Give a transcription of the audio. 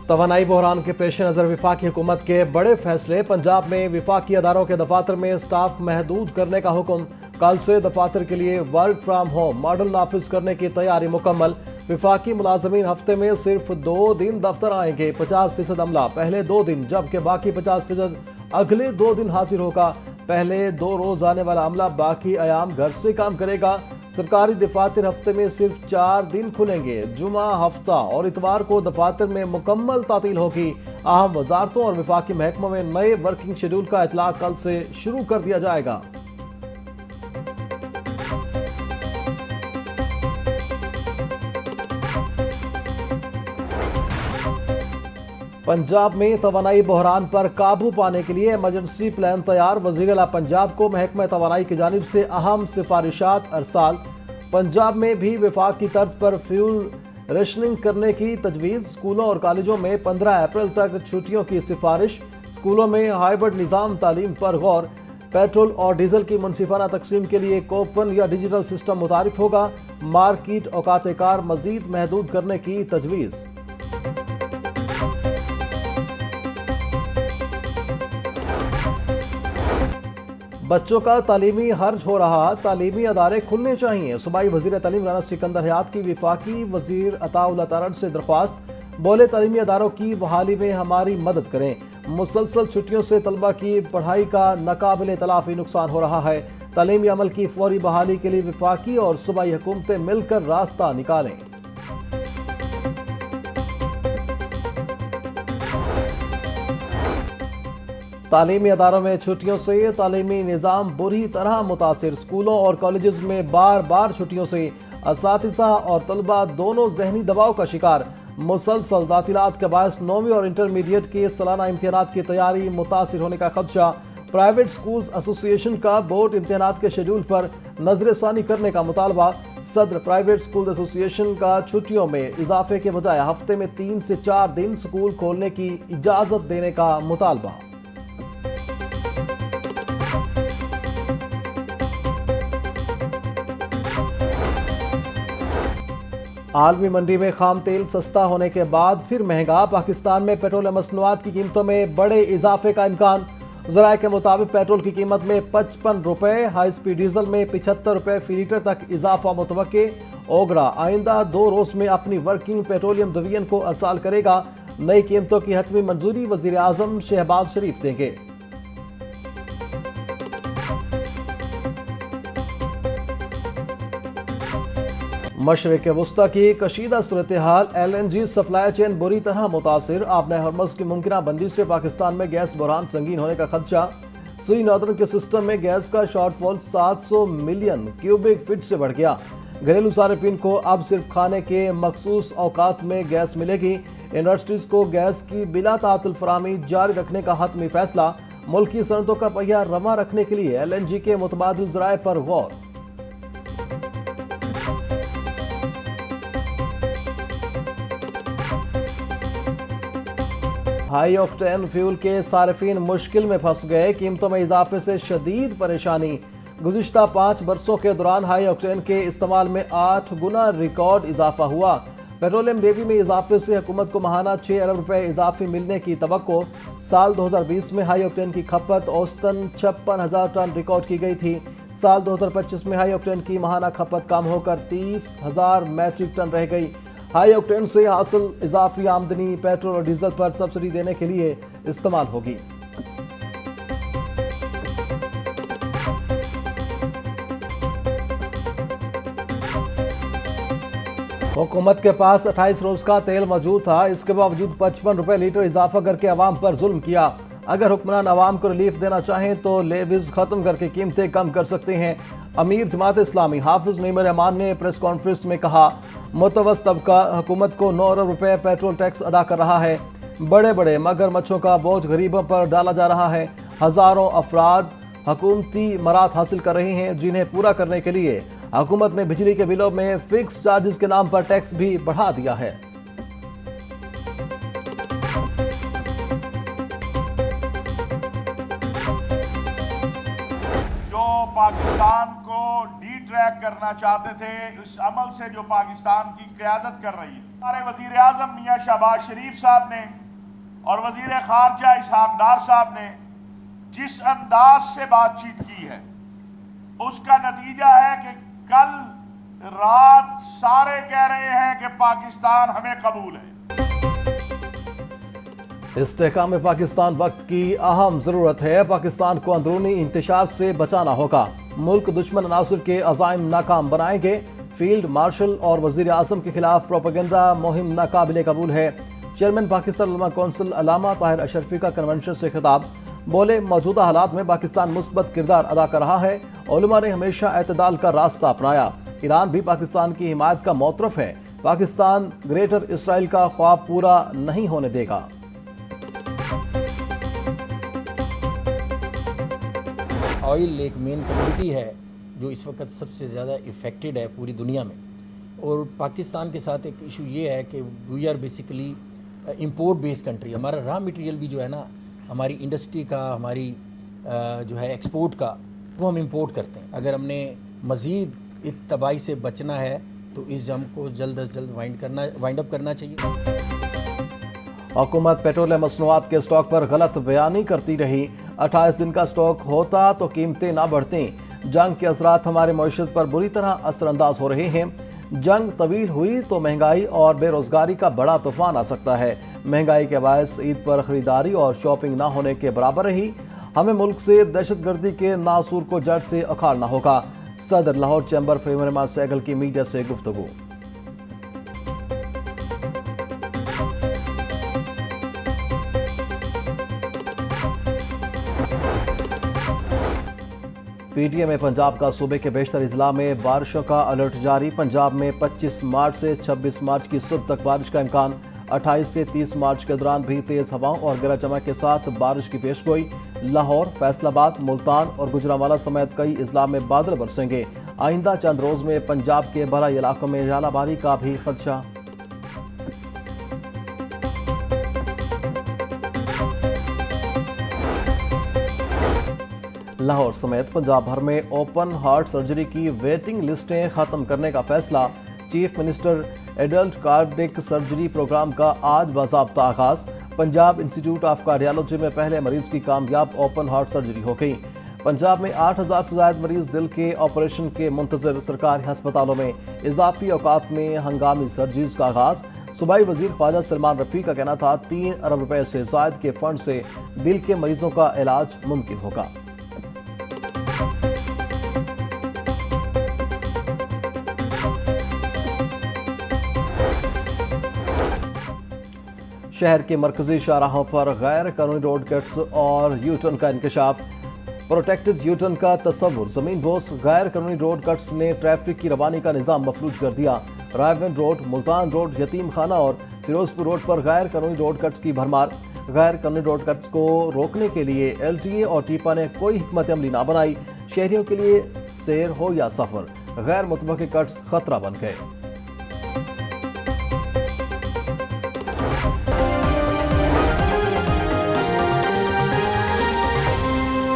توانائی بحران کے پیش نظر وفاقی حکومت کے بڑے فیصلے۔ پنجاب میں وفاقی اداروں کے دفاتر میں سٹاف محدود کرنے کا حکم۔ کل سے دفاتر کے لیے ورک فرام ہوم ماڈل نافذ کرنے کی تیاری مکمل۔ وفاقی ملازمین ہفتے میں صرف 2 دن دفتر آئیں گے۔ 50% عملہ پہلے 2 دن جبکہ باقی 50% اگلے 2 دن حاضر ہوگا۔ پہلے 2 روز آنے والا عملہ باقی ایام گھر سے کام کرے گا۔ سرکاری دفاتر ہفتے میں صرف 4 دن کھلیں گے۔ جمعہ، ہفتہ اور اتوار کو دفاتر میں مکمل تعطیل ہوگی۔ اہم وزارتوں اور وفاقی محکموں میں نئے ورکنگ شیڈول کا اطلاق کل سے شروع کر دیا جائے گا۔ پنجاب میں توانائی بحران پر قابو پانے کے لیے ایمرجنسی پلان تیار۔ وزیر اعلیٰ پنجاب کو محکمہ توانائی کی جانب سے اہم سفارشات ارسال۔ پنجاب میں بھی وفاق کی طرز پر فیول ریشننگ کرنے کی تجویز۔ اسکولوں اور کالجوں میں 15 اپریل تک چھٹیوں کی سفارش۔ اسکولوں میں ہائبرڈ نظام تعلیم پر غور۔ پیٹرول اور ڈیزل کی منصفانہ تقسیم کے لیے کوپن یا ڈیجیٹل سسٹم متعارف ہوگا۔ مارکیٹ اوقات کار مزید محدود کرنے کی تجویز۔ بچوں کا تعلیمی حرج ہو رہا، تعلیمی ادارے کھلنے چاہیے۔ صوبائی وزیر تعلیم رانا سکندر حیات کی وفاقی وزیر عطا اللہ تارڑ سے درخواست۔ بولے تعلیمی اداروں کی بحالی میں ہماری مدد کریں۔ مسلسل چھٹیوں سے طلبہ کی پڑھائی کا ناقابل تلافی نقصان ہو رہا ہے۔ تعلیمی عمل کی فوری بحالی کے لیے وفاقی اور صوبائی حکومتیں مل کر راستہ نکالیں۔ تعلیمی اداروں میں چھٹیوں سے تعلیمی نظام بری طرح متاثر۔ اسکولوں اور کالجز میں بار بار چھٹیوں سے اساتذہ اور طلبہ دونوں ذہنی دباؤ کا شکار۔ مسلسل تعطیلات کے باعث 9ویں اور انٹرمیڈیٹ کے سالانہ امتحانات کی تیاری متاثر ہونے کا خدشہ۔ پرائیویٹ اسکولز ایسوسی ایشن کا بورڈ امتحانات کے شیڈول پر نظر ثانی کرنے کا مطالبہ۔ صدر پرائیویٹ اسکول ایسوسی ایشن کا چھٹیوں میں اضافے کے بجائے ہفتے میں 3 سے 4 دن اسکول کھولنے کی اجازت دینے کا مطالبہ۔ عالمی منڈی میں خام تیل سستا ہونے کے بعد پھر مہنگا۔ پاکستان میں پیٹرول مصنوعات کی قیمتوں میں بڑے اضافے کا امکان۔ ذرائع کے مطابق پیٹرول کی قیمت میں 55 روپے، ہائی سپیڈ ڈیزل میں 75 روپے فی لیٹر تک اضافہ متوقع۔ اوگرا آئندہ 2 روز میں اپنی ورکنگ پیٹرولیم ڈویژن کو ارسال کرے گا۔ نئی قیمتوں کی حتمی منظوری وزیر اعظم شہباز شریف دیں گے۔ مشرق وسطی کی کشیدہ صورتحال، LNG سپلائی چین بری طرح متاثر۔ آبِ ہرمز کی ممکنہ بندی سے پاکستان میں گیس بحران سنگین ہونے کا خدشہ۔ سری ناردرن کے سسٹم میں گیس کا شارٹ فال 700 ملین کیوبک فٹ سے بڑھ گیا۔ گھریلو صارفین کو اب صرف کھانے کے مخصوص اوقات میں گیس ملے گی۔ انڈسٹریز کو گیس کی بلا تعطل فراہمی جاری رکھنے کا حتمی فیصلہ۔ ملکی صنعتوں کا پہیہ رواں رکھنے کے لیے LNG کے متبادل ذرائع پر غور۔ ہائی آکٹین فیول کے صارفین مشکل میں پھنس گئے۔ قیمتوں میں اضافے سے شدید پریشانی۔ گزشتہ 5 برسوں کے دوران ہائی آکٹین کے استعمال میں 8 گنا ریکارڈ اضافہ ہوا۔ پیٹرولیم لیوی میں اضافے سے حکومت کو ماہانہ 6 ارب روپے اضافی ملنے کی توقع۔ سال 2020 میں ہائی آکٹین کی کھپت اوسطاً 56,000 ٹن ریکارڈ کی گئی تھی۔ سال 2025 میں ہائی آکٹین کی ماہانہ کھپت کم ہو کر 30,000 میٹرک ٹن رہ گئی۔ ہائی آکٹین سے حاصل اضافی آمدنی پیٹرول اور ڈیزل پر سبسڈی دینے کے لیے استعمال ہوگی۔ حکومت کے پاس 28 روز کا تیل موجود تھا، اس کے باوجود 55 روپے لیٹر اضافہ کر کے عوام پر ظلم کیا۔ اگر حکمران عوام کو ریلیف دینا چاہیں تو لیویز ختم کر کے قیمتیں کم کر سکتے ہیں۔ امیر جماعت اسلامی حافظ نعیم الرحمان نے پریس کانفرنس میں کہا، متوسط طبقہ حکومت کو 9 ارب روپے پیٹرول ٹیکس ادا کر رہا ہے۔ بڑے بڑے مگر مچھوں کا بوجھ غریبوں پر ڈالا جا رہا ہے۔ ہزاروں افراد حکومتی مراد حاصل کر رہے ہیں، جنہیں پورا کرنے کے لیے حکومت نے بجلی کے بلوں میں فکس چارجز کے نام پر ٹیکس بھی بڑھا دیا ہے۔ جو پاکستان کو ٹریک کرنا چاہتے تھے اس عمل سے جو پاکستان کی قیادت کر رہی تھی. ہمارے وزیر اعظم میاں شہباز شریف صاحب نے اور وزیر خارجہ اسحاق ڈار صاحب نے جس انداز سے بات چیت کی ہے اس کا نتیجہ ہے کہ کل رات سارے کہہ رہے ہیں کہ پاکستان ہمیں قبول ہے. استحکام پاکستان وقت کی اہم ضرورت ہے. پاکستان کو اندرونی انتشار سے بچانا ہوگا. ملک دشمن عناصر کے عزائم ناکام بنائیں گے. فیلڈ مارشل اور وزیر اعظم کے خلاف پروپیگنڈا مہم ناقابل قبول ہے. چیئرمین پاکستان علماء کونسل علامہ طاہر اشرفی کا کنونشن سے خطاب. بولے موجودہ حالات میں پاکستان مثبت کردار ادا کر رہا ہے. علماء نے ہمیشہ اعتدال کا راستہ اپنایا. ایران بھی پاکستان کی حمایت کا معترف ہے. پاکستان گریٹر اسرائیل کا خواب پورا نہیں ہونے دے گا. آئل ایک مین کمیونٹی ہے جو اس وقت سب سے زیادہ افیکٹڈ ہے پوری دنیا میں، اور پاکستان کے ساتھ ایک ایشو یہ ہے کہ we are basically import base country. ہمارا را مٹیریل بھی جو ہے نا، ہماری انڈسٹری کا، ہماری جو ہے ایکسپورٹ کا، وہ ہم امپورٹ کرتے ہیں. اگر ہم نے مزید اس تباہی سے بچنا ہے تو اس جنگ کو جلد از جلد وائنڈ اپ کرنا چاہیے. حکومت پیٹرولیم مصنوعات کے سٹاک پر غلط بیانی کرتی رہی. 28 دن کا سٹاک ہوتا تو قیمتیں نہ بڑھتیں. جنگ کے اثرات ہمارے معیشت پر بری طرح اثر انداز ہو رہے ہیں. جنگ طویل ہوئی تو مہنگائی اور بے روزگاری کا بڑا طوفان آ سکتا ہے. مہنگائی کے باعث عید پر خریداری اور شاپنگ نہ ہونے کے برابر رہی. ہمیں ملک سے دہشت گردی کے ناسور کو جڑ سے اکھاڑنا ہوگا. صدر لاہور چیمبر فہیم رحمان سہگل کی میڈیا سے گفتگو. پی ٹی اے میں پنجاب کا صوبے کے بیشتر اضلاع میں بارشوں کا الرٹ جاری. پنجاب میں 25 مارچ سے 26 مارچ کی صبح تک بارش کا امکان. 28 سے 30 مارچ کے دوران بھی تیز ہواؤں اور گرج چمک کے ساتھ بارش کی پیشگوئی. لاہور، فیصل آباد، ملتان اور گجرانوالہ سمیت کئی اضلاع میں بادل برسیں گے. آئندہ چند روز میں پنجاب کے بالائی علاقوں میں ژالہ باری کا بھی خدشہ. لاہور سمیت پنجاب بھر میں اوپن ہارٹ سرجری کی ویٹنگ لسٹیں ختم کرنے کا فیصلہ. Chief minister adult cardiac surgery programme کا آج باضابطہ آغاز. پنجاب انسٹیٹیوٹ آف کارڈیالوجی میں پہلے مریض کی کامیاب اوپن ہارٹ سرجری ہو گئی. پنجاب میں 8000 سے زائد مریض دل کے آپریشن کے منتظر. سرکاری ہسپتالوں میں اضافی اوقات میں ہنگامی سرجریز کا آغاز. صوبائی وزیر خواجہ سلمان رفیع کا کہنا تھا 3 ارب روپے سے زائد کے فنڈ سے دل کے مریضوں کا علاج ممکن ہوگا. شہر کے مرکزی شاہراہوں پر غیر قانونی روڈ کٹس اور یو ٹرن کا انکشاف. پروٹیکٹڈ یو ٹرن کا تصور. زمین بوس غیر قانونی روڈ کٹس نے ٹریفک کی روانی کا نظام مفلوج کر دیا. رائے گنج روڈ، ملتان روڈ، یتیم خانہ اور فیروز پور روڈ پر غیر قانونی روڈ کٹس کی بھرمار. غیر قانونی روڈ کٹس کو روکنے کے لیے ایل ٹی اے اور ٹیپا نے کوئی حکمت عملی نہ بنائی. شہریوں کے لیے سیر ہو یا سفر، غیر متوقع کٹس خطرہ بن گئے.